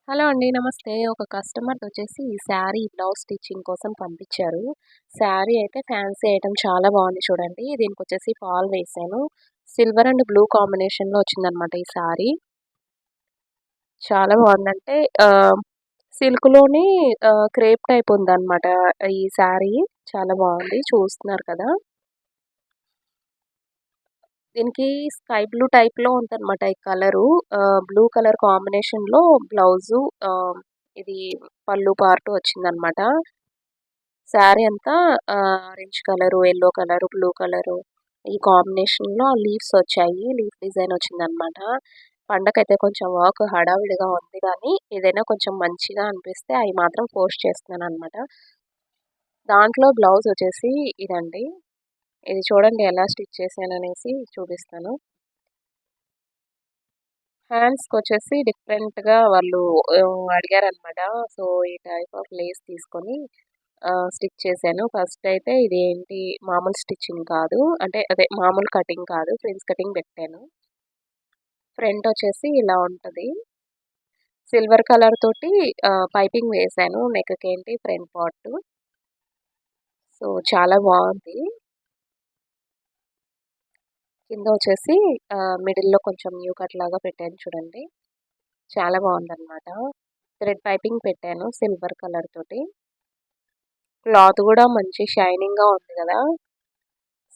Hello అండి. నమస్తే. ఒక కస్టమర్‌దొచ్చేసి శారీ బ్లౌజ్ స్టిచ్చింగ్ కోసం పంపించారు. శారీ అయితే ఫ్యాన్సీ ఐటెమ్ చాలా బాగుంది చూడండి. దీనికొచ్చేసి ఫాల్ వేశాను. సిల్వర్ అండ్ బ్లూ కాంబినేషన్‌లో వచ్చిందనమాట ఈ శారీ. చాలా బాగుందంటే సిల్క్‌లోని క్రేప్ టైప్ ఉందనమాట ఈ శారీ. చాలా బాగుంది. చూస్తున్నారు కదా! దీనికి స్కై బ్లూ టైప్‌లో ఉందనమాట ఈ కలరు. బ్లూ కలర్ కాంబినేషన్‌లో బ్లౌజు ఇది పళ్ళు పార్ట్ వచ్చిందనమాట. శారీ అంతా orange colour, yellow colour, blue colour ఈ కాంబినేషన్‌లో లీవ్స్ వచ్చాయి. లీఫ్ డిజైన్ వచ్చిందనమాట. పండగైతే కొంచెం వర్క్ హడావిడిగా ఉంది గానీ, ఏదైనా కొంచెం మంచిగా అనిపిస్తే అయి మాత్రం పోస్ట్ చేస్తున్నాననమాట. దాంట్లో బ్లౌజ్ వచ్చేసి ఇదండి. ఇది చూడండి ఎలా స్టిచ్ చేశాననేసి చూపిస్తాను. హ్యాండ్స్‌కొచ్చేసి డిఫరెంట్‌గా వాళ్ళు అడిగారనమాట. సో, ఈ టైప్ ఆఫ్ లేస్ తీసుకొని స్టిచ్ చేశాను. ఫస్ట్ అయితే ఇదేంటి మామూలు స్టిచ్చింగ్ కాదు. అంటే అదే మామూలు కటింగ్ కాదు. ఫ్రిల్స్ కటింగ్ పెట్టాను. ఫ్రంట్ వచ్చేసి ఇలా ఉంటది. సిల్వర్ కలర్ తోటి పైపింగ్ వేశాను నెక్‌కేంటి ఫ్రంట్ పార్ట్. సో, చాలా బావుంది. కింద వచ్చేసి మిడిల్‌లో కొంచెం న్యూ కట్ లాగా పెట్టాను చూడండి. చాలా బావుందనమాట. థ్రెడ్ పైపింగ్ పెట్టాను సిల్వర్ కలర్ తోటి. క్లాత్ గూడా మంచి షైనింగ్‌గా ఉంది గదా!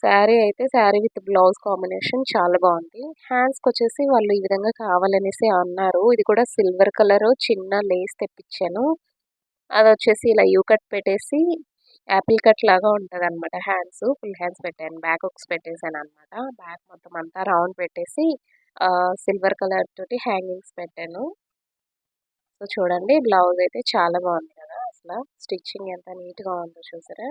శారీ విత్ బ్లౌజ్ కాంబినేషన్ చాలా బావుంది. హ్యాండ్స్‌కొచ్చేసి వాళ్ళు ఈ విధంగా కావాలనేసి అన్నారు. ఇది కూడా సిల్వర్ కలరు చిన్న లేస్ తెప్పిచ్చాను. అదొచ్చేసి ఇలా యూ కట్ పెట్టేసి యాపిల్ కట్ లాగా ఉంటదనమాట హ్యాండ్స్. ఫుల్ హ్యాండ్స్ పెట్టాను. బ్యాక్ హుక్స్ పెట్టేసాననమాట. బ్యాక్ మొత్తం అంతా రౌండ్ పెట్టేసి సిల్వర్ కలర్ తోటి హ్యాంగింగ్స్ పెట్టాను. సో, చూడండి బ్లౌజ్ అయితే చాలా బావుంది కదా! స్టిచ్చింగ్ ఎంత నీట్‌గా ఉందో చూసారా?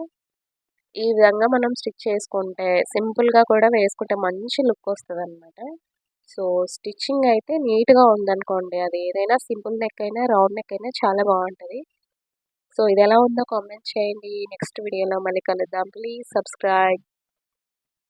ఈ విధంగా మనం స్టిచ్ చేసుకుంటే సింపుల్‌గా కూడా వేసుకుంటే మంచి లుక్ వస్తదనమాట. సో, స్టిచ్చింగ్ అయితే నీట్‌గా ఉందనుకోండి అది ఏదైనా సింపుల్ నెక్ అయినా, రౌండ్ నెక్ అయినా చాలా బావుంటది. సో, ఇదెలా ఉందో కామెంట్ చేయండి. నెక్స్ట్ వీడియోలో మళ్ళీ కలుద్దాం. Please subscribe.